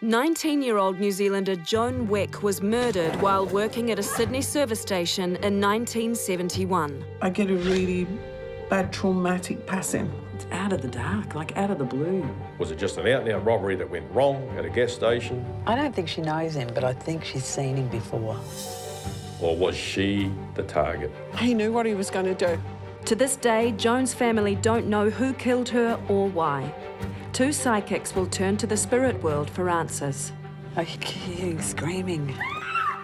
19-year-old New Zealander Joan was murdered while working at a Sydney service station in 1971. I get a really bad traumatic passing. It's out of the dark, like out of the blue. Was it just an out-and-out robbery that went wrong at a gas station? I don't think she knows him, but I think she's seen him before. Or was she the target? He knew what he was going to do. To this day, Joan's family don't know who killed her or why. Two psychics will turn to the spirit world for answers. I hear screaming.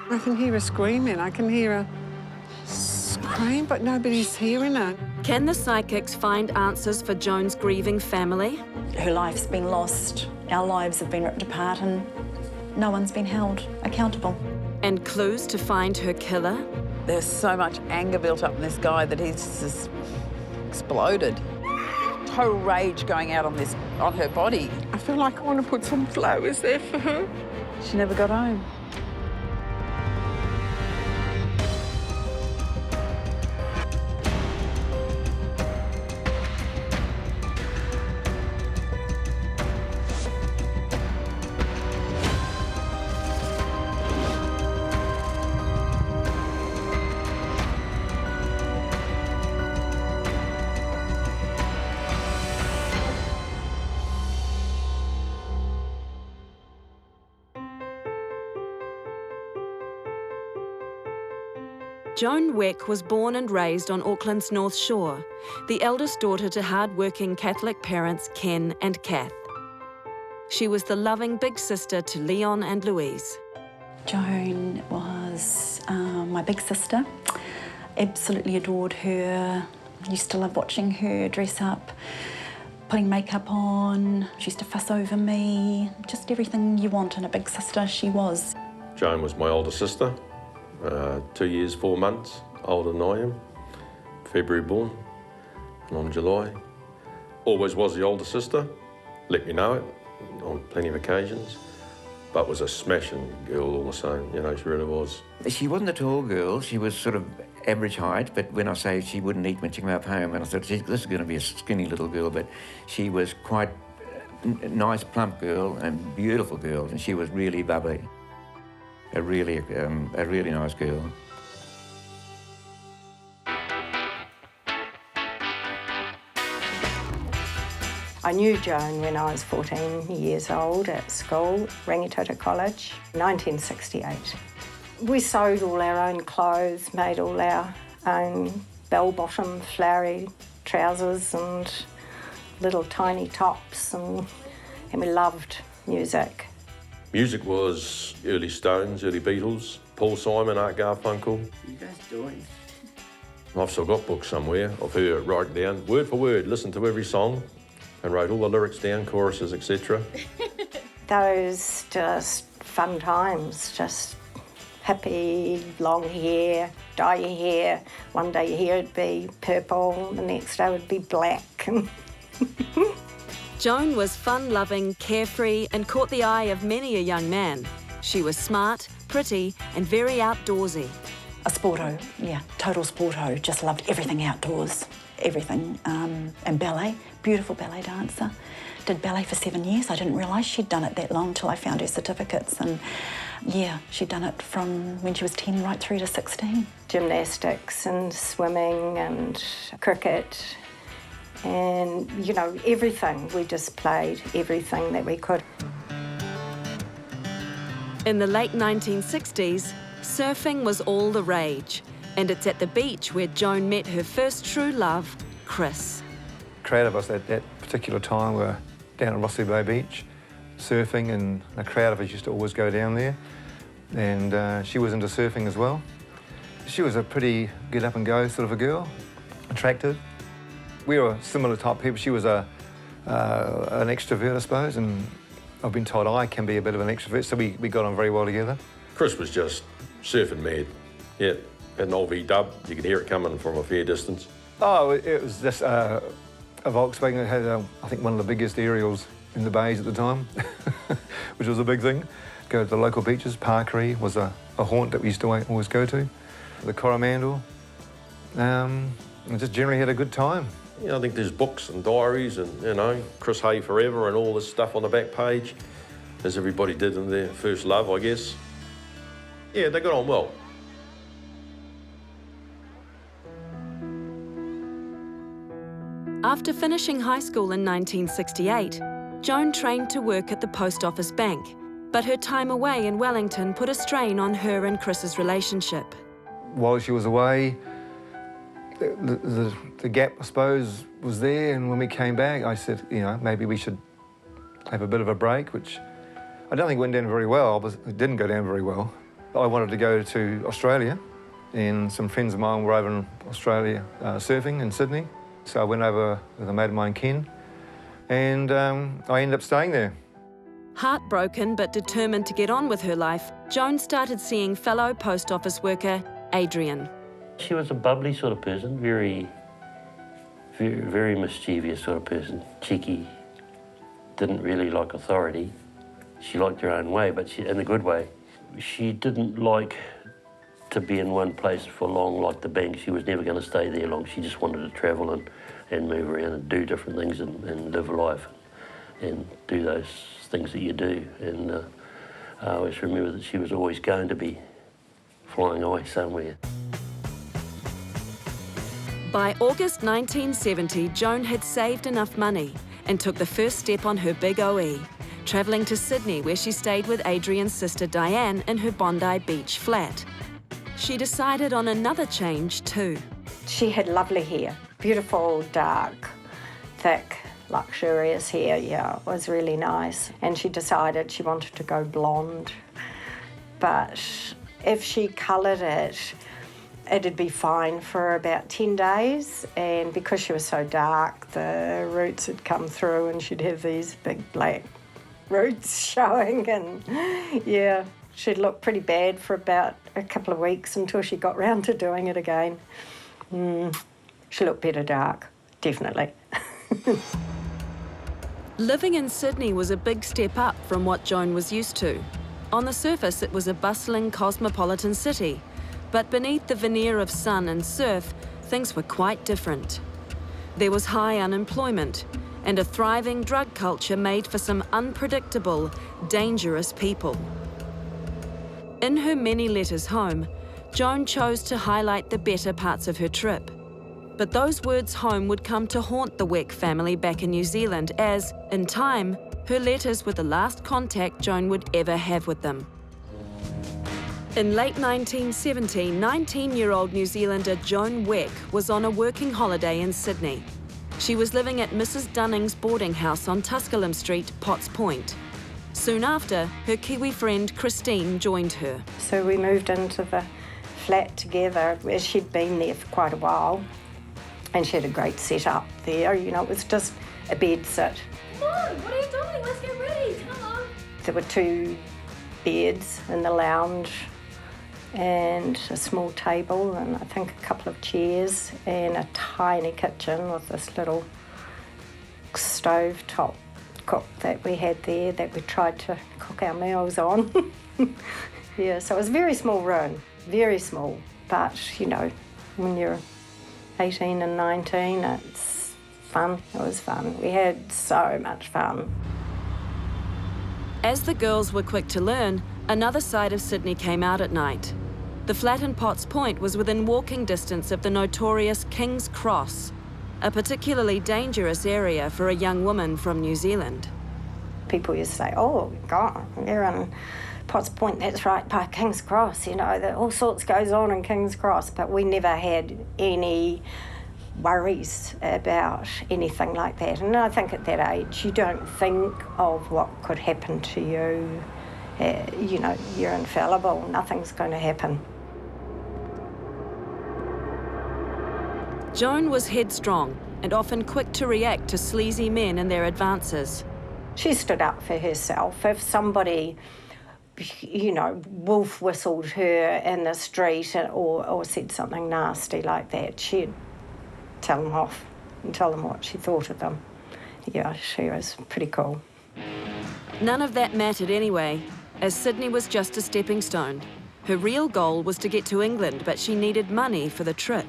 I can hear her screaming. I can hear her scream, but nobody's hearing her. Can the psychics find answers for Joan's grieving family? Her life's been lost, our lives have been ripped apart, and no one's been held accountable. And clues to find her killer? There's so much anger built up in this guy that he's just exploded. Total rage going out on her body. I feel like I want to put some flowers there for her. She never got home. Joan was born and raised on Auckland's North Shore, the eldest daughter to hard-working Catholic parents Ken and Kath. She was the loving big sister to Leon and Louise. Joan was my big sister. Absolutely adored her. Used to love watching her dress up, putting makeup on. She used to fuss over me. Just everything you want in a big sister, she was. Joan was my older sister, 2 years, 4 months older than I am. February born, and I'm July. Always was the older sister, let me know it on plenty of occasions, but was a smashing girl all the same, you know, she really was. She wasn't a tall girl, she was sort of average height, but when I say she wouldn't eat when she came up home, and I thought, this is going to be a skinny little girl, but she was quite a nice, plump girl and beautiful girl, and she was really bubbly. A really nice girl. I knew Joan when I was 14 years old at school, Rangitoto College, 1968. We sewed all our own clothes, made all our own bell-bottom flowery trousers and little tiny tops, and we loved music. Music was early Stones, early Beatles, Paul Simon, Art Garfunkel. You guys joined. I've still got books somewhere of her writing down, word for word, listened to every song and wrote all the lyrics down, choruses, etc. Those just fun times, just happy, long hair, dye your hair. One day your hair would be purple, the next day would be black. Joan was fun-loving, carefree, and caught the eye of many a young man. She was smart, pretty, and very outdoorsy. A sporto, yeah, total sporto. Just loved everything outdoors, everything. And ballet, beautiful ballet dancer. Did ballet for 7 years. I didn't realise she'd done it that long till I found her certificates. And yeah, she'd done it from when she was 10 right through to 16. Gymnastics and swimming and cricket. And, you know, everything. We just played everything that we could. In the late 1960s, surfing was all the rage, and it's at the beach where Joan met her first true love, Chris. A crowd of us at that particular time were down at Rossy Bay Beach, surfing, and a crowd of us used to always go down there. And she was into surfing as well. She was a pretty get up and go sort of a girl, attractive. We were similar type people. She was an extrovert, I suppose, and I've been told I can be a bit of an extrovert, so we got on very well together. Chris was just surfing mad. Yeah, had an old V-dub, you could hear it coming from a fair distance. Oh, it was just a Volkswagen that had, I think, one of the biggest aerials in the bays at the time, which was a big thing. Go to the local beaches. Parkery was a haunt that we used to always go to. The Coromandel, and just generally had a good time. Yeah, I think there's books and diaries and, you know, Chris Hay Forever and all this stuff on the back page. as everybody did in their first love, I guess. Yeah, they got on well. After finishing high school in 1968, Joan trained to work at the Post Office Bank, but her time away in Wellington put a strain on her and Chris's relationship. While she was away, the gap, I suppose, was there, and when we came back, I said, you know, maybe we should have a bit of a break, which I don't think went down very well. It didn't go down very well. I wanted to go to Australia, and some friends of mine were over in Australia surfing in Sydney. So I went over with a mate of mine, Ken, and I ended up staying there. Heartbroken but determined to get on with her life, Joan started seeing fellow post office worker Adrian. She was a bubbly sort of person, very mischievous sort of person, cheeky, didn't really like authority. She liked her own way, but in a good way. She didn't like to be in one place for long like the bank. She was never going to stay there long. She just wanted to travel and move around and do different things and live life and do those things that you do. And I always remember that she was always going to be flying away somewhere. By August 1970, Joan had saved enough money and took the first step on her big OE, travelling to Sydney where she stayed with Adrian's sister Diane in her Bondi Beach flat. She decided on another change too. She had lovely hair, beautiful, dark, thick, luxurious hair. Yeah, it was really nice. And she decided she wanted to go blonde. But if she coloured it, it'd be fine for about 10 days. And because she was so dark, the roots had come through and she'd have these big black roots showing. And yeah, she'd look pretty bad for about a couple of weeks until she got round to doing it again. She looked better dark, definitely. Living in Sydney was a big step up from what Joan was used to. On the surface, it was a bustling cosmopolitan city, but beneath the veneer of sun and surf, things were quite different. There was high unemployment and a thriving drug culture made for some unpredictable, dangerous people. In her many letters home, Joan chose to highlight the better parts of her trip. But those words home would come to haunt the Weck family back in New Zealand as, in time, her letters were the last contact Joan would ever have with them. In late 1970, 19-year-old New Zealander Joan Weck was on a working holiday in Sydney. She was living at Mrs. Dunning's boarding house on Tusculum Street, Potts Point. Soon after, her Kiwi friend Christine joined her. So we moved into the flat together, where she'd been there for quite a while, and she had a great setup there. You know, it was just a bed sit. Come on, what are you doing? Let's get ready, come on. There were 2 beds in the lounge and a small table and I think a couple of chairs and a tiny kitchen with this little stove top cook that we had there that we tried to cook our meals on. Yeah, so it was a very small room, very small, but you know, when you're 18 and 19, it's fun. It was fun. We had so much fun. As the girls were quick to learn, another side of Sydney came out at night. The flat in Potts Point was within walking distance of the notorious King's Cross, a particularly dangerous area for a young woman from New Zealand. People used to say, oh, God, you're in Potts Point, that's right by King's Cross, you know, all sorts goes on in King's Cross, but we never had any worries about anything like that. And I think at that age, you don't think of what could happen to you. You know, you're infallible, nothing's going to happen. Joan was headstrong and often quick to react to sleazy men and their advances. She stood up for herself. If somebody, you know, wolf whistled her in the street or said something nasty like that, she'd tell them off and tell them what she thought of them. Yeah, she was pretty cool. None of that mattered anyway, as Sydney was just a stepping stone. Her real goal was to get to England, but she needed money for the trip.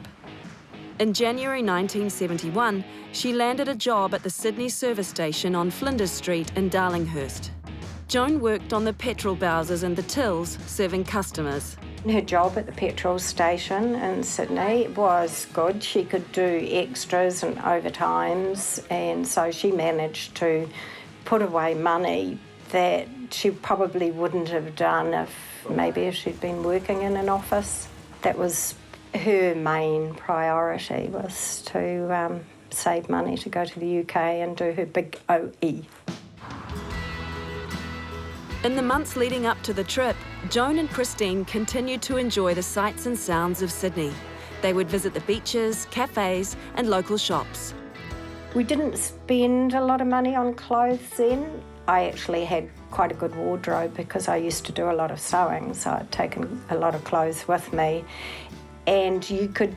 In January 1971, she landed a job at the Sydney service station on Flinders Street in Darlinghurst. Joan worked on the petrol bowsers and the tills, serving customers. Her job at the petrol station in Sydney was good. She could do extras and overtimes, and so she managed to put away money that she probably wouldn't have done if she'd been working in an office. That was her main priority, was to save money to go to the UK and do her big OE. In the months leading up to the trip, Joan and Christine continued to enjoy the sights and sounds of Sydney. They would visit the beaches, cafes and local shops. We didn't spend a lot of money on clothes then. I actually had quite a good wardrobe because I used to do a lot of sewing, so I'd taken a lot of clothes with me. And you could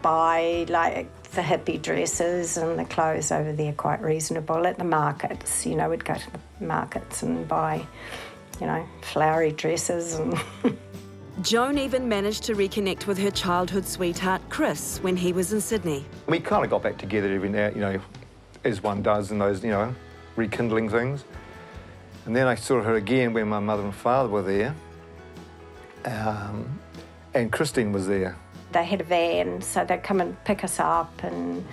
buy like the hippie dresses and the clothes over there quite reasonable at the markets. You know, we'd go to the markets and buy, you know, flowery dresses. And Joan even managed to reconnect with her childhood sweetheart, Chris, when he was in Sydney. We kind of got back together every now, you know, as one does in those, you know, rekindling things. And then I saw her again when my mother and father were there, and Christine was there. they had a van, so they'd come and pick us up and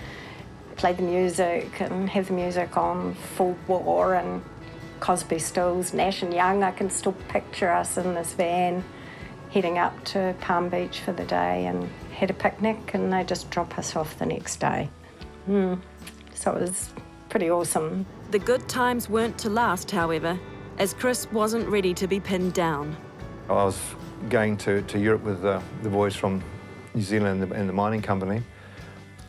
play the music and have the music on full bore, and Cosby Stills, Nash and Young. I can still picture us in this van heading up to Palm Beach for the day, and had a picnic, and they just drop us off the next day. So it was pretty awesome. The good times weren't to last, however, as Chris wasn't ready to be pinned down. I was going to Europe with the boys from New Zealand and the mining company,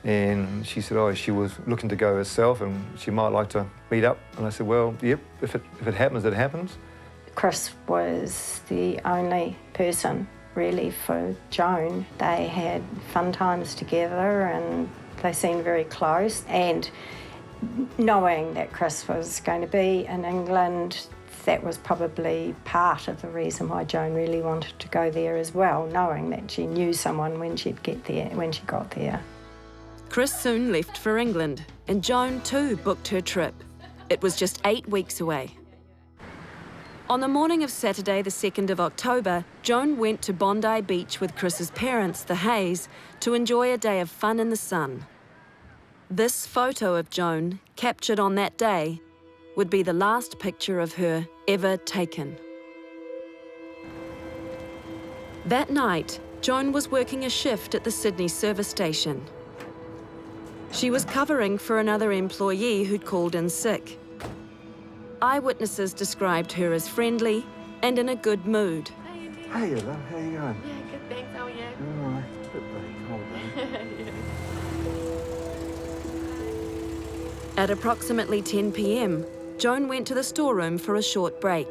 and she said, she was looking to go herself and she might like to meet up. And I said, well, yep, if it happens, it happens. Chris was the only person really for Joan. They had fun times together and they seemed very close, and knowing that Chris was going to be in England, that was probably part of the reason why Joan really wanted to go there as well, knowing that she knew someone when she got there. Chris soon left for England, and Joan too booked her trip. It was just 8 weeks away. On the morning of Saturday, the 2nd of October, Joan went to Bondi Beach with Chris's parents, the Hayes, to enjoy a day of fun in the sun. This photo of Joan, captured on that day, would be the last picture of her ever taken. That night, Joan was working a shift at the Sydney service station. She was covering for another employee who'd called in sick. Eyewitnesses described her as friendly and in a good mood. Hey, love, how you going? Yeah, good, thanks. How are you? All right, a bit cold, At approximately 10 p.m, Joan went to the storeroom for a short break.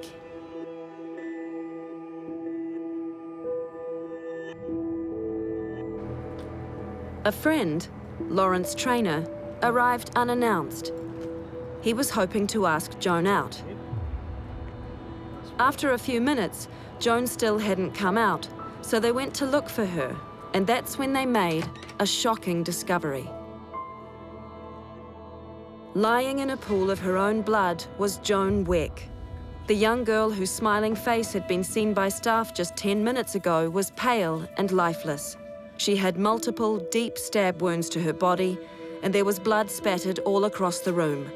A friend, Lawrence Trainer, arrived unannounced. He was hoping to ask Joan out. After a few minutes, Joan still hadn't come out, so they went to look for her, and that's when they made a shocking discovery. Lying in a pool of her own blood was Joan Weck. The young girl whose smiling face had been seen by staff just 10 minutes ago was pale and lifeless. She had multiple deep stab wounds to her body, and there was blood spattered all across the room.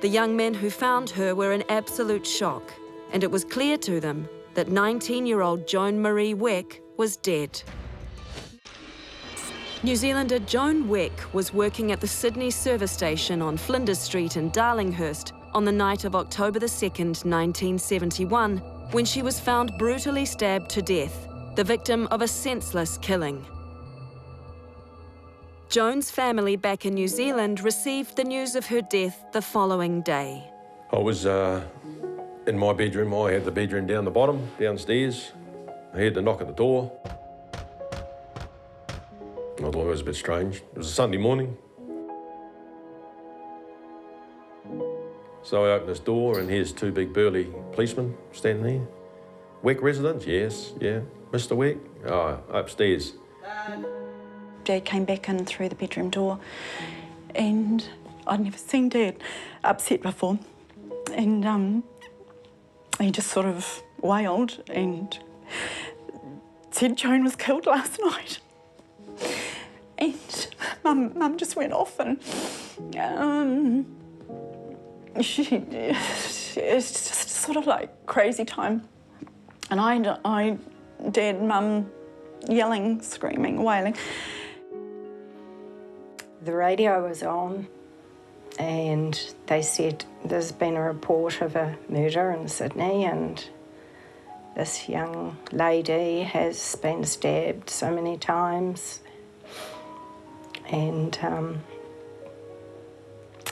The young men who found her were in absolute shock, and it was clear to them that 19-year-old Joan Marie Weck was dead. New Zealander Joan Weck was working at the Sydney service station on Flinders Street in Darlinghurst on the night of October the 2nd, 1971, when she was found brutally stabbed to death, the victim of a senseless killing. Joan's family back in New Zealand received the news of her death the following day. I was in my bedroom. I had the bedroom down the bottom, downstairs. I heard the knock at the door. I thought it was a bit strange. It was a Sunday morning. So I opened this door and here's two big burly policemen standing there. Weck residence? Yes, yeah. Mr. Weck? Oh, upstairs. Dad came back in through the bedroom door, and I'd never seen Dad upset before. And he just sort of wailed and said Joan was killed last night. And Mum just went off, and it's just sort of like crazy time. And Dad, Mum yelling, screaming, wailing. The radio was on and they said there's been a report of a murder in Sydney and this young lady has been stabbed so many times and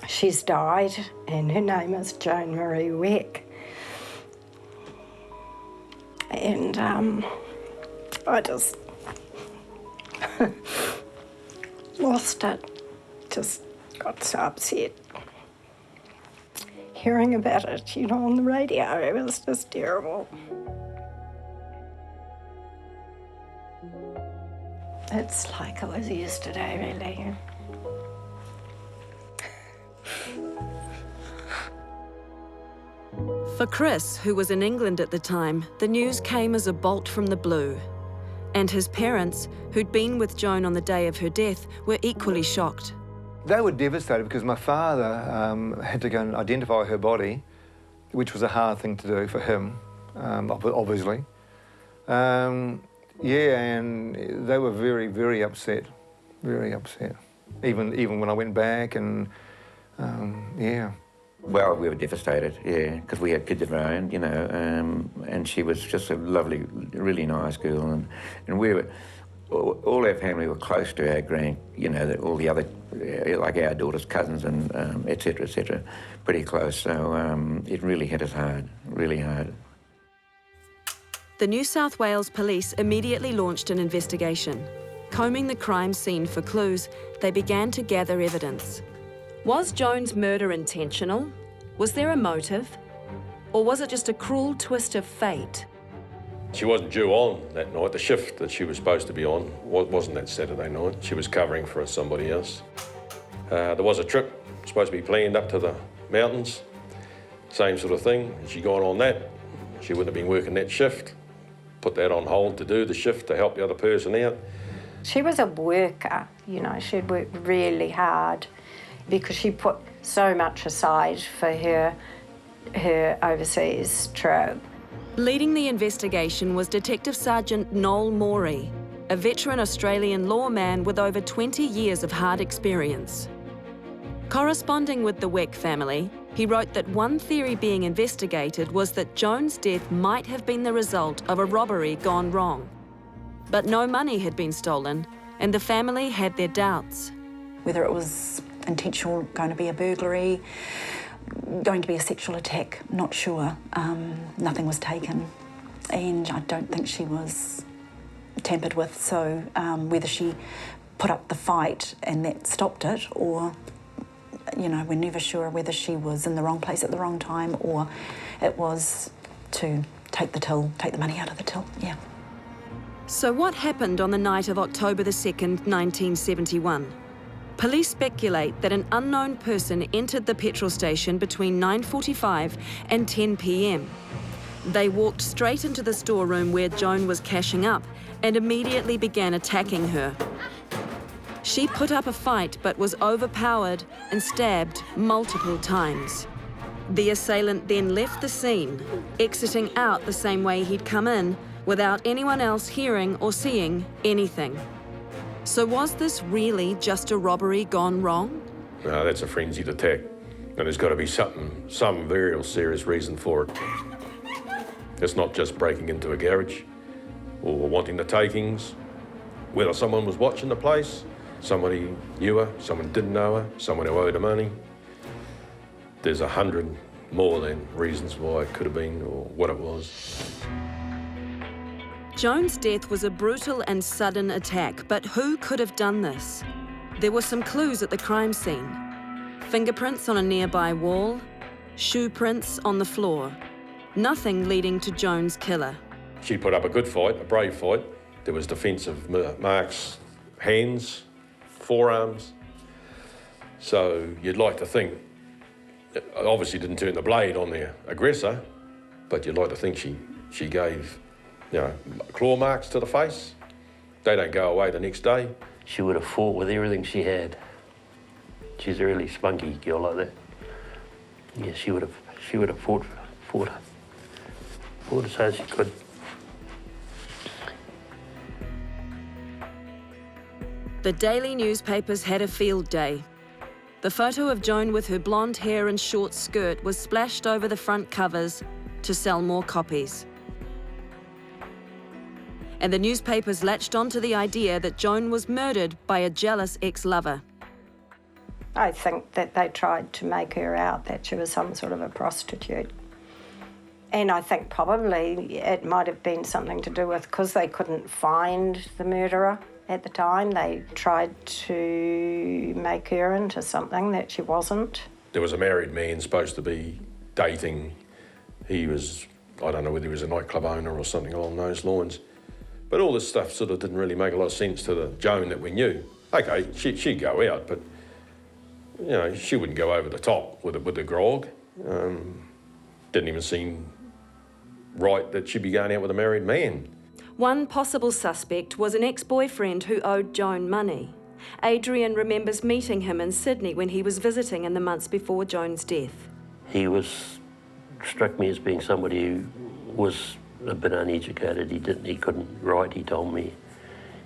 she's died and her name is Joan Marie Weck. And I just lost it. Just got so upset. Hearing about it, you know, on the radio, it was just terrible. It's like it was yesterday, really. For Chris, who was in England at the time, the news came as a bolt from the blue. And his parents, who'd been with Joan on the day of her death, were equally shocked. They were devastated because my father had to go and identify her body, which was a hard thing to do for him, obviously. Yeah, and they were very, very upset, very upset. Even when I went back and, yeah. Well, we were devastated, yeah, because we had kids of our own, you know, and she was just a lovely, really nice girl, and we were, all our family were close to our you know, all the other, like our daughter's cousins and et cetera, pretty close, so it really hit us hard, really hard. The New South Wales Police immediately launched an investigation. Combing the crime scene for clues, they began to gather evidence. Was Joan's murder intentional? Was there a motive? Or was it just a cruel twist of fate? She wasn't due on that night. The shift that she was supposed to be on wasn't that Saturday night. She was covering for somebody else. There was a trip supposed to be planned up to the mountains, same sort of thing. Had she gone on that, she wouldn't have been working that shift. Put that on hold to do the shift to help the other person out. She was a worker, you know, she'd worked really hard because she put so much aside for her overseas trip. Leading the investigation was Detective Sergeant Noel Morey, a veteran Australian lawman with over 20 years of hard experience. Corresponding with the Weck family, he wrote that one theory being investigated was that Joan's death might have been the result of a robbery gone wrong. But no money had been stolen, and the family had their doubts. Whether it was intentional, going to be a burglary, going to be a sexual attack, not sure. Nothing was taken, and I don't think she was tampered with, so whether she put up the fight and that stopped it, or, you know, we're never sure whether she was in the wrong place at the wrong time or it was to take the money out of the till, yeah. So what happened on the night of October the 2nd, 1971? Police speculate that an unknown person entered the petrol station between 9:45 and 10 p.m. They walked straight into the storeroom where Joan was cashing up and immediately began attacking her. She put up a fight but was overpowered and stabbed multiple times. The assailant then left the scene, exiting out the same way he'd come in, without anyone else hearing or seeing anything. So was this really just a robbery gone wrong? No, that's a frenzied attack. And there's got to be some very serious reason for it. It's not just breaking into a garage or wanting the takings. Whether someone was watching the place, somebody knew her, someone didn't know her, someone who owed her money. There's 100 more than reasons why it could have been or what it was. Joan's death was a brutal and sudden attack, but who could have done this? There were some clues at the crime scene. Fingerprints on a nearby wall, shoe prints on the floor. Nothing leading to Joan's killer. She put up a good fight, a brave fight. There was defensive marks, hands, forearms. So you'd like to think, obviously didn't turn the blade on the aggressor, But you'd like to think she gave, you know, claw marks to the face. They don't go away the next day. She would have fought with everything she had. She's a really spunky girl like that. Yeah, she would have fought as hard as she could. The daily newspapers had a field day. The photo of Joan with her blonde hair and short skirt was splashed over the front covers to sell more copies. And the newspapers latched onto the idea that Joan was murdered by a jealous ex-lover. I think that they tried to make her out that she was some sort of a prostitute. And I think probably it might have been something to do with, because they couldn't find the murderer at the time, they tried to make her into something that she wasn't. There was a married man supposed to be dating. He was, I don't know whether he was a nightclub owner or something along those lines. But all this stuff sort of didn't really make a lot of sense to the Joan that we knew. Okay, she'd go out, but you know, she wouldn't go over the top with the grog. Didn't even seem right that she'd be going out with a married man. One possible suspect was an ex-boyfriend who owed Joan money. Adrian remembers meeting him in Sydney when he was visiting in the months before Joan's death. He struck me as being somebody who was a bit uneducated. He couldn't write, he told me.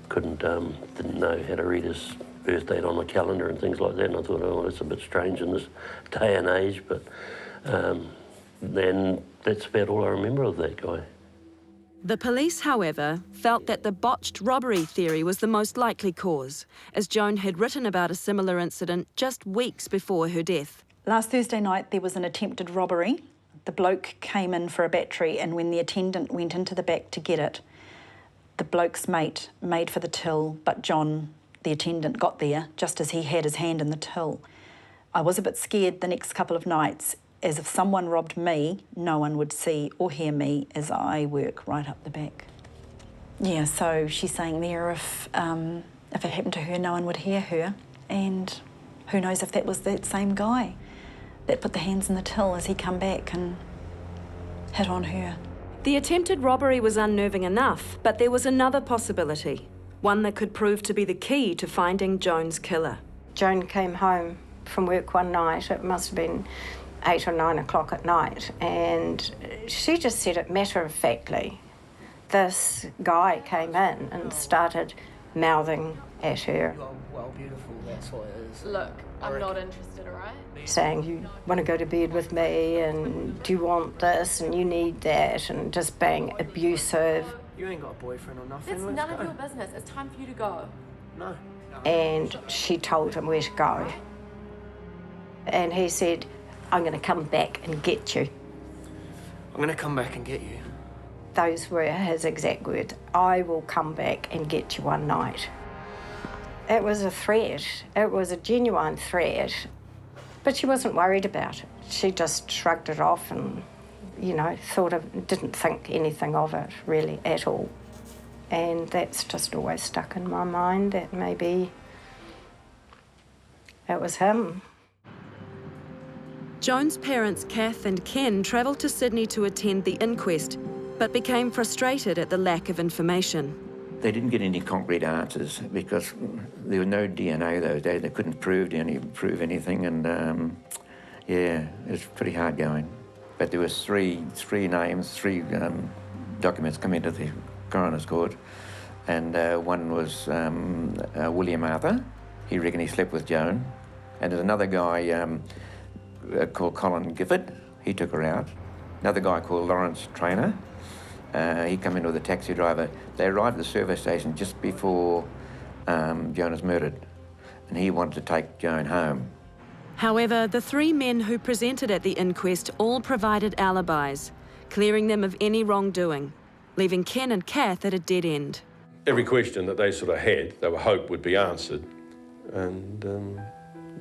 Didn't know how to read his birth date on a calendar and things like that. And I thought, oh, that's a bit strange in this day and age. But then that's about all I remember of that guy. The police, however, felt that the botched robbery theory was the most likely cause, as Joan had written about a similar incident just weeks before her death. Last Thursday night there was an attempted robbery. The bloke came in for a battery, and when the attendant went into the back to get it, the bloke's mate made for the till, but John, the attendant, got there just as he had his hand in the till. I was a bit scared the next couple of nights, as if someone robbed me, no one would see or hear me as I work right up the back. Yeah, so she's saying there if it happened to her, no one would hear her, and who knows if that was that same guy that put the hands in the till as he come back and hit on her. The attempted robbery was unnerving enough, but there was another possibility, one that could prove to be the key to finding Joan's killer. Joan came home from work one night, it must have been 8 or 9 o'clock at night, and she just said it matter-of-factly. This guy came in and started mouthing at her. Well, beautiful, that's what it is. Look, I'm not interested, all right? Saying, you want to go to bed with me, and do you want this, and you need that, and just being abusive. You ain't got a boyfriend or nothing. It's none of your business. It's time for you to go. No. And she told him where to go. And he said, I'm going to come back and get you. I'm going to come back and get you. Those were his exact words. I will come back and get you one night. It was a threat. It was a genuine threat. But she wasn't worried about it. She just shrugged it off and, you know, didn't think anything of it really at all. And that's just always stuck in my mind, that maybe it was him. Joan's parents, Kath and Ken, travelled to Sydney to attend the inquest, but became frustrated at the lack of information. They didn't get any concrete answers because there was no DNA those days. They couldn't prove anything, and yeah, it was pretty hard going. But there was three names, three documents come into the coroner's court, and one was William Arthur. He reckoned he slept with Joan, and there's another guy called Colin Gifford. He took her out. Another guy called Lawrence Trainer. He came in with a taxi driver. They arrived at the service station just before Joan was murdered, and he wanted to take Joan home. However, the 3 men who presented at the inquest all provided alibis, clearing them of any wrongdoing, leaving Ken and Kath at a dead end. Every question that they sort of had, they were hoped would be answered, and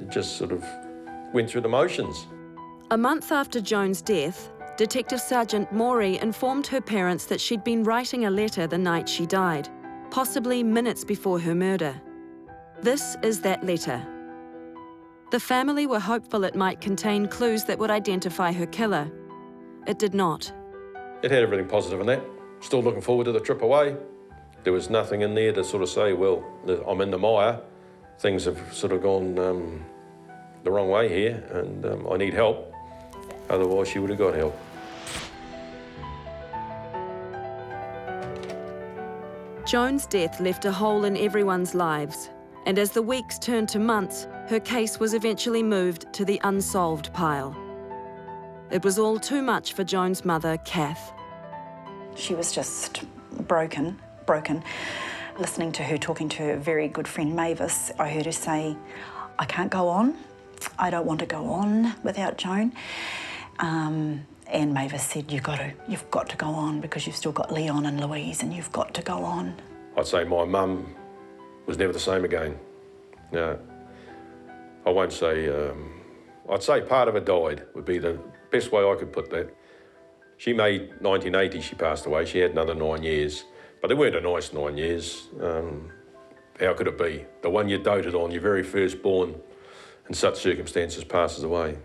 it just sort of went through the motions. A month after Joan's death, Detective Sergeant Maury informed her parents that she'd been writing a letter the night she died, possibly minutes before her murder. This is that letter. The family were hopeful it might contain clues that would identify her killer. It did not. It had everything positive in that. Still looking forward to the trip away. There was nothing in there to sort of say, well, I'm in the mire. Things have sort of gone the wrong way here, and I need help. Otherwise, she would have got help. Joan's death left a hole in everyone's lives, and as the weeks turned to months, her case was eventually moved to the unsolved pile. It was all too much for Joan's mother, Kath. She was just broken. Listening to her talking to her very good friend Mavis, I heard her say, I can't go on. I don't want to go on without Joan. And Mavis said, you've got to go on because you've still got Leon and Louise and you've got to go on. I'd say my mum was never the same again. No, I won't say, I'd say part of her died would be the best way I could put that. She made 1980, she passed away. She had another 9 years, but they weren't a nice 9 years. How could it be? The one you doted on, your very firstborn, in such circumstances passes away.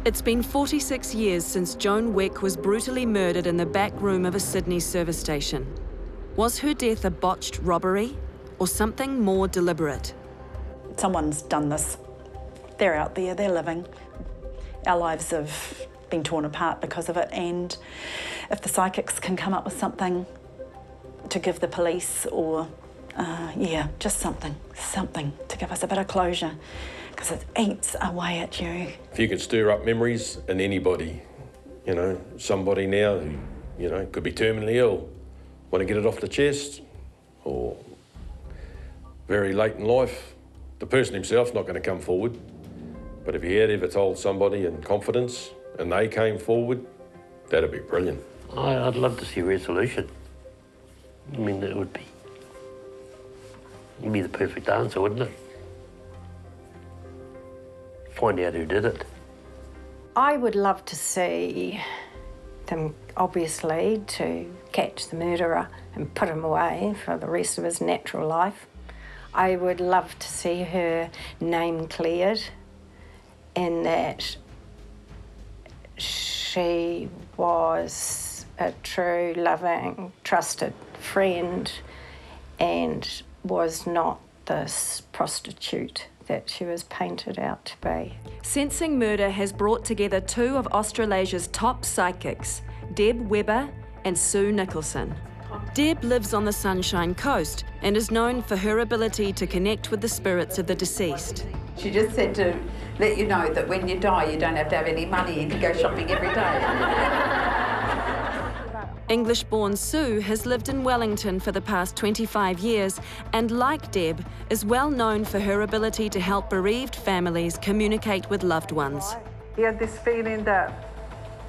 It's been 46 years since Joan Weck was brutally murdered in the back room of a Sydney service station. Was her death a botched robbery or something more deliberate? Someone's done this. They're out there, they're living. Our lives have been torn apart because of it, and if the psychics can come up with something to give the police or, just something to give us a bit of closure, because it eats away at you. If you can stir up memories in anybody, somebody now who, could be terminally ill, want to get it off the chest, or very late in life, the person himself's not going to come forward. But if he had ever told somebody in confidence and they came forward, that'd be brilliant. I'd love to see a resolution. I mean, that would be the perfect answer, wouldn't it? Find out who did it. I would love to see them, obviously, to catch the murderer and put him away for the rest of his natural life. I would love to see her name cleared, in that she was a true, loving, trusted friend and was not this prostitute that she was painted out to be. Sensing Murder has brought together two of Australasia's top psychics, Deb Webber and Sue Nicholson. Deb lives on the Sunshine Coast and is known for her ability to connect with the spirits of the deceased. She just said to let you know that when you die, you don't have to have any money and you go shopping every day. English-born Sue has lived in Wellington for the past 25 years and, like Deb, is well known for her ability to help bereaved families communicate with loved ones. He had this feeling that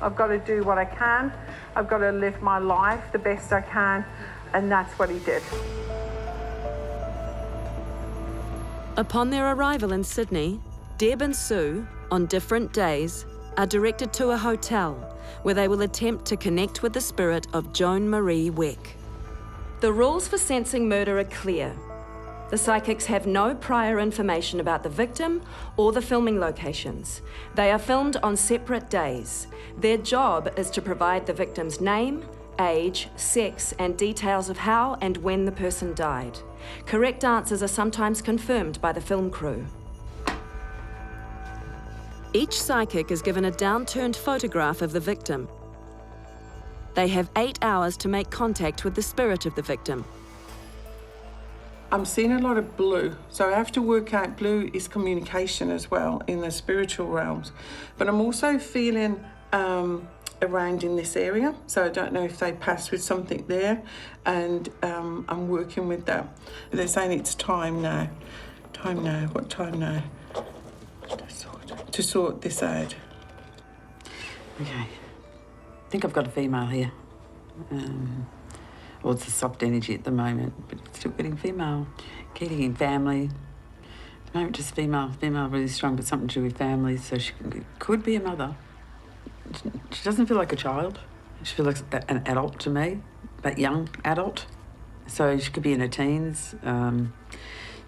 I've got to do what I can, I've got to live my life the best I can, and that's what he did. Upon their arrival in Sydney, Deb and Sue, on different days, are directed to a hotel where they will attempt to connect with the spirit of Joan Marie Weck. The rules for Sensing Murder are clear. The psychics have no prior information about the victim or the filming locations. They are filmed on separate days. Their job is to provide the victim's name, age, sex, and details of how and when the person died. Correct answers are sometimes confirmed by the film crew. Each psychic is given a downturned photograph of the victim. They have 8 hours to make contact with the spirit of the victim. I'm seeing a lot of blue, so I have to work out blue is communication as well in the spiritual realms. But I'm also feeling around in this area, so I don't know if they passed with something there, and I'm working with that. They're saying it's time now. Time now, what time now? To sort this out. Okay. I think I've got a female here. Well, it's a soft energy at the moment, but still getting female. Getting in family. At the moment, just female really strong, but something to do with family, so she could be a mother. She doesn't feel like a child. She feels like an adult to me, but young adult. So she could be in her teens,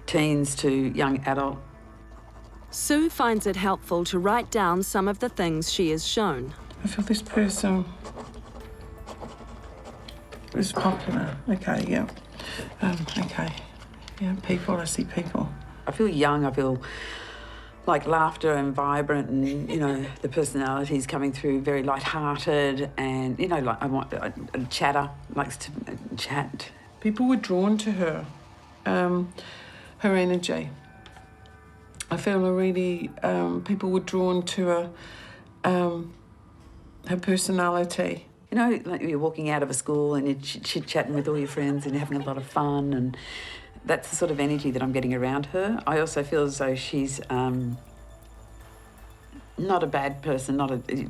teens to young adult. Sue finds it helpful to write down some of the things she is shown. I feel this person is popular. Okay, yeah. Okay. Yeah, people, I see people. I feel young, I feel like laughter and vibrant, and, you know, the personality's coming through, very light-hearted, and, you know, like I want a chatter, likes to chat. People were drawn to her, her energy. I feel people were drawn to her personality. You know, like you're walking out of a school and you're chit-chatting with all your friends and you're having a lot of fun, and that's the sort of energy that I'm getting around her. I also feel as though she's not a bad person,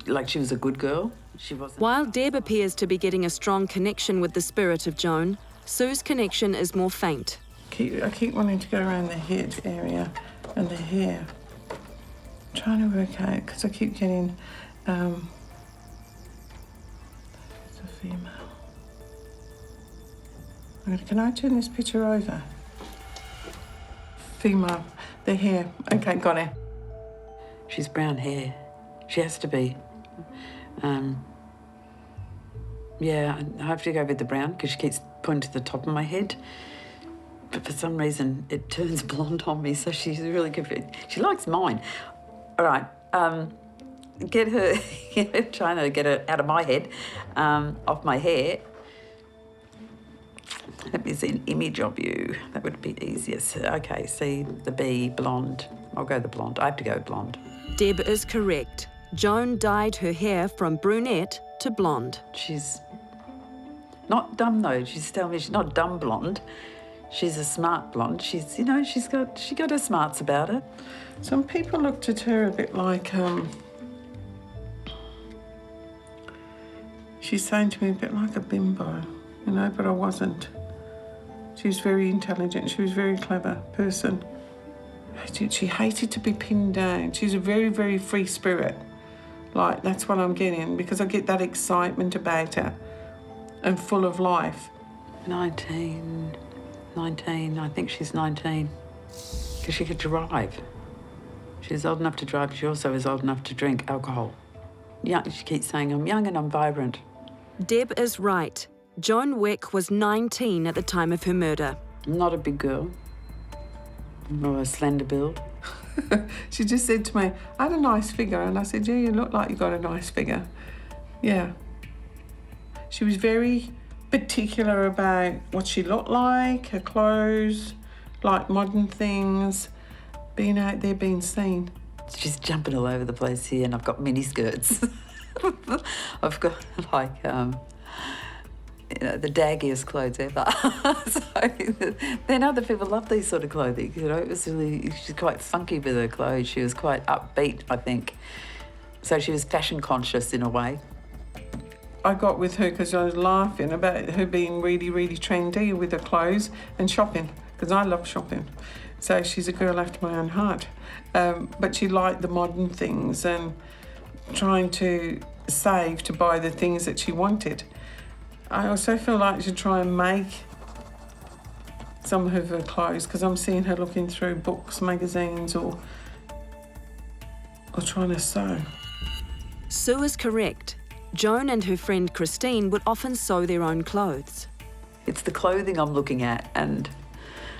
like she was a good girl. She wasn't. While Deb appears to be getting a strong connection with the spirit of Joan, Sue's connection is more faint. I keep wanting to go around the head area and the hair. I'm trying to work out, because I keep getting... it's a female. Can I turn this picture over? Female, the hair. Okay, got it. She's brown hair. She has to be. Yeah, I have to go with the brown because she keeps pointing to the top of my head. But for some reason, it turns blonde on me, so she's really good. She likes mine. All right, get her, trying to get her out of my head, off my hair. Let me see an image of you. That would be easiest. Okay, see the B, blonde. I'll go the blonde. I have to go blonde. Deb is correct. Joan dyed her hair from brunette to blonde. She's not dumb though. She's telling me she's not dumb blonde. She's a smart blonde. She's, you know, she got her smarts about her. Some people looked at her a bit like, she's saying to me a bit like a bimbo, you know, but I wasn't. She was very intelligent. She was a very clever person. She hated to be pinned down. She's a very, very free spirit. Like, that's what I'm getting, because I get that excitement about her and full of life. 19, I think she's 19, because she could drive. She's old enough to drive, but she also is old enough to drink alcohol. Yeah, she keeps saying, I'm young and I'm vibrant. Deb is right. Joan Wick was 19 at the time of her murder. I'm not a big girl, or a slender build. She just said to me, I had a nice figure, and I said, yeah, you look like you got a nice figure. Yeah. She was very particular about what she looked like, her clothes, like modern things, being out there, being seen. She's jumping all over the place here, and I've got mini skirts. I've got like, you know, the daggiest clothes ever. So then other people love these sort of clothing, you know. It was really, she's quite funky with her clothes. She was quite upbeat, I think. So she was fashion conscious in a way. I got with her because I was laughing about her being really, really trendy with her clothes and shopping, because I love shopping. So she's a girl after my own heart. But she liked the modern things and trying to save to buy the things that she wanted. I also feel like she try and make some of her clothes, because I'm seeing her looking through books, magazines, or trying to sew. Sue is correct. Joan and her friend Christine would often sew their own clothes. It's the clothing I'm looking at, and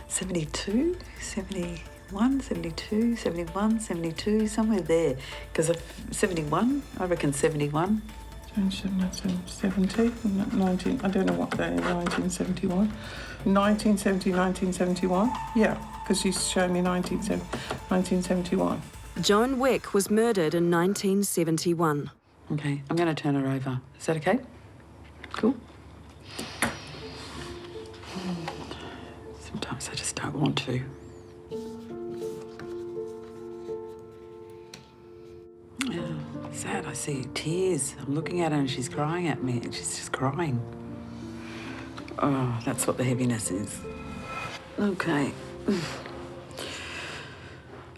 72, 71, 72, 71, 72, somewhere there. Because 71, I reckon 71. 1970, 19, I don't know what day, 1971. 1970, 1971, yeah, because she's showing me 1971. Joan Wick was murdered in 1971. Okay, I'm going to turn her over. Is that okay? Cool. Sometimes I just don't want to. Yeah, sad. I see tears. I'm looking at her and she's crying at me. She's just crying. Oh, that's what the heaviness is. Okay.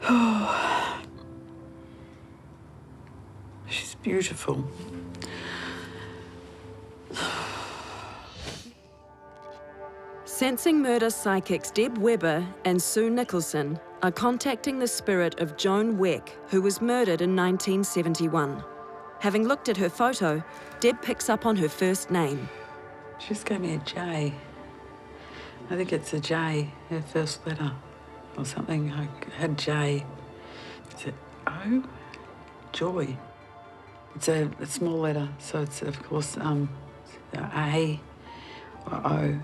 Oh. She's beautiful. Sensing murder psychics Deb Webber and Sue Nicholson are contacting the spirit of Joan Weck, who was murdered in 1971. Having looked at her photo, Deb picks up on her first name. She just gave me a J. I think it's a J, her first letter or something. I had J. Is it O? Joy. It's a small letter, so it's, of course, A or O.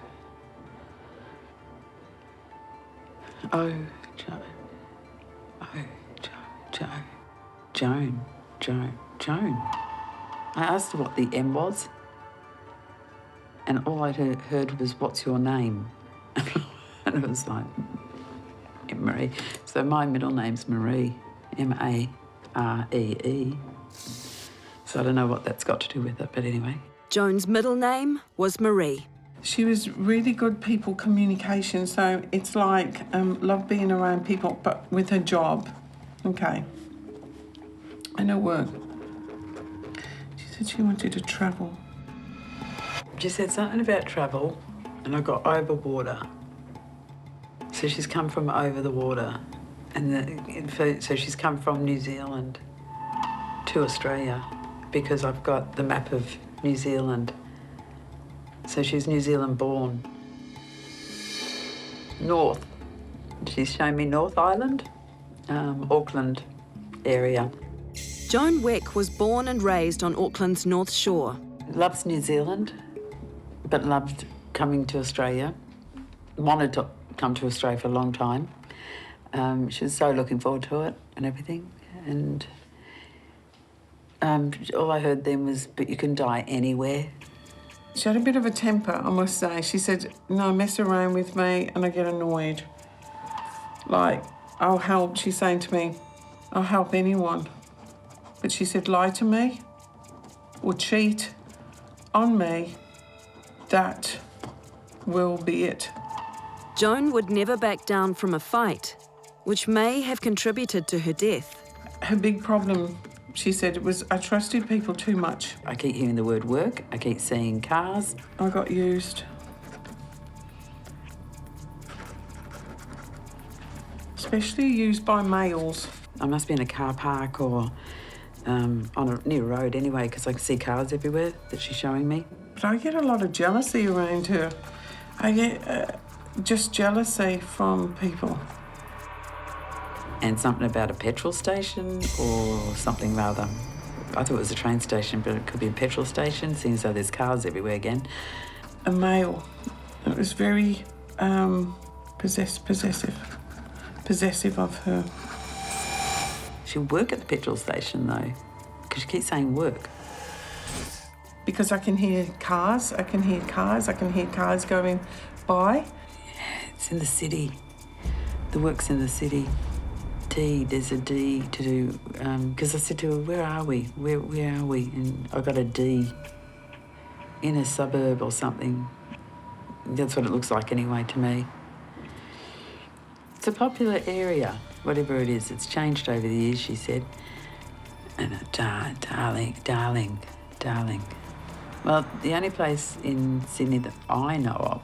O, Jo. O, Jo. Joan. I asked her what the M was, and all I heard was, "What's your name?" And it was like, Marie. So my middle name's Marie, M-A-R-E-E. So I don't know what that's got to do with it, but anyway. Joan's middle name was Marie. She was really good people communication, so it's like love being around people, but with her job, okay, and her work. She said she wanted to travel. She said something about travel, and I got over water. So she's come from over the water, and so she's come from New Zealand to Australia because I've got the map of New Zealand. So she's New Zealand born. North. She's shown me North Island, Auckland area. Joan Weck was born and raised on Auckland's North Shore. Loves New Zealand, but loved coming to Australia. Wanted to come to Australia for a long time. She was so looking forward to it and everything. And all I heard then was, "But you can die anywhere." She had a bit of a temper, I must say. She said, "No, mess around with me and I get annoyed. Like, I'll help," she's saying to me, "I'll help anyone." But she said, "Lie to me or cheat on me, that will be it." Joan would never back down from a fight, which may have contributed to her death. Her big problem, she said, it was I trusted people too much. I keep hearing the word work. I keep seeing cars. I got used. Especially used by males. I must be in a car park or on a near a road anyway, because I can see cars everywhere that she's showing me. But I get a lot of jealousy around her. I get just jealousy from people. And something about a petrol station or something rather. I thought it was a train station, but it could be a petrol station, seeing as though there's cars everywhere again. A male. It was very possessive of her. She'll work at the petrol station though, because she keeps saying work. Because I can hear cars, I can hear cars going by. Yeah, it's in the city. The work's in the city. There's a D to do, because I said to her, where are we? Where are we? And I got a D in a suburb or something. That's what it looks like anyway to me. It's a popular area, whatever it is. It's changed over the years, she said. And darling. Well, the only place in Sydney that I know of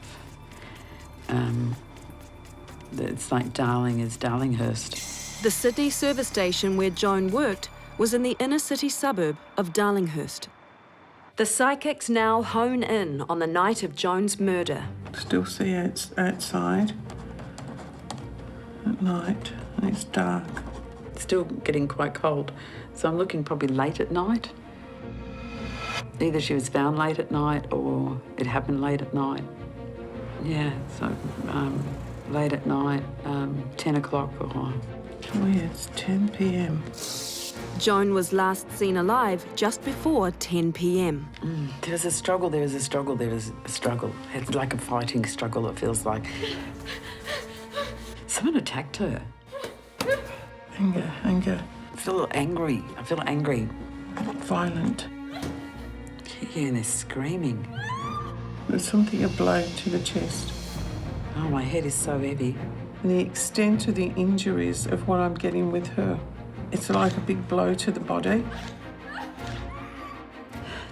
that's like darling is Darlinghurst. The Sydney service station where Joan worked was in the inner city suburb of Darlinghurst. The psychics now hone in on the night of Joan's murder. Still see it outside at night, and it's dark. It's still getting quite cold, so I'm looking probably late at night. Either she was found late at night or it happened late at night. Yeah, so late at night, 10 o'clock or... Oh yeah, it's 10 p.m. Joan was last seen alive just before 10 p.m. There was a struggle. It's like a fighting struggle, it feels like. Someone attacked her. Anger. I feel angry. Violent. Yeah, and they're screaming. There's something, a blow to the chest. Oh, my head is so heavy. And the extent of the injuries of what I'm getting with her, it's like a big blow to the body.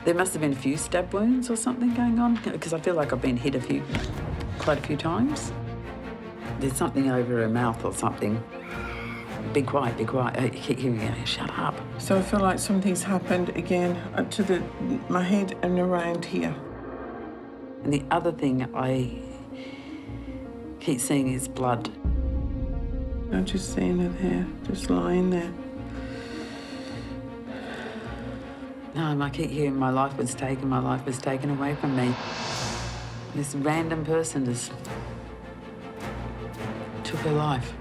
There must have been a few stab wounds or something going on, because I feel like I've been hit quite a few times. There's something over her mouth or something. be quiet, be quiet. I keep hearing you, shut up. So I feel like something's happened again to my head and around here. And the other thing I keep seeing is blood. I'm just seeing her there, just lying there. I keep hearing my life was taken away from me. This random person just took her life.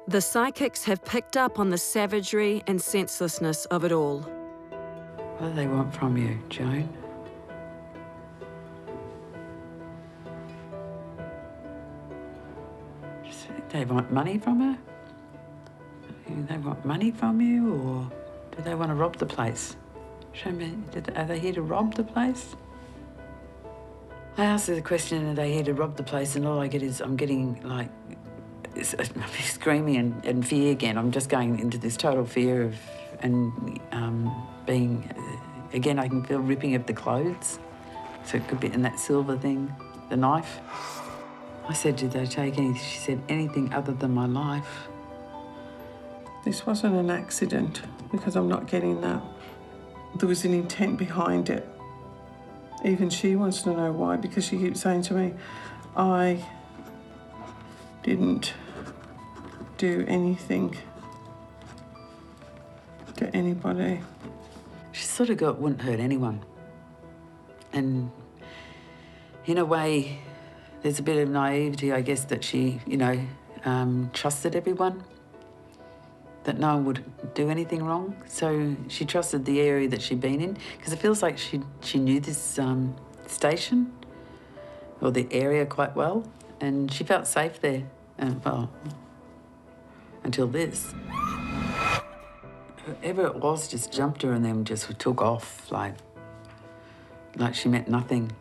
The psychics have picked up on the savagery and senselessness of it all. What do they want from you, Joan? They want money from her? Do they want money from you, or do they want to rob the place? Show me, are they here to rob the place? I asked her the question, are they here to rob the place? And all I get is, I'm getting like, screaming and fear again. I'm just going into this total fear of, and being, again, I can feel ripping of the clothes. So it could be in that silver thing, the knife. I said, did they take anything? She said, anything other than my life. This wasn't an accident, because I'm not getting that. There was an intent behind it. Even she wants to know why, because she keeps saying to me, I didn't do anything to anybody. She sort of got, wouldn't hurt anyone. And in a way, there's a bit of naivety, I guess, that she, trusted everyone, that no one would do anything wrong. So she trusted the area that she'd been in, because it feels like she knew this station or the area quite well, and she felt safe there, until this. Whoever it was just jumped her and then just took off, like she meant nothing.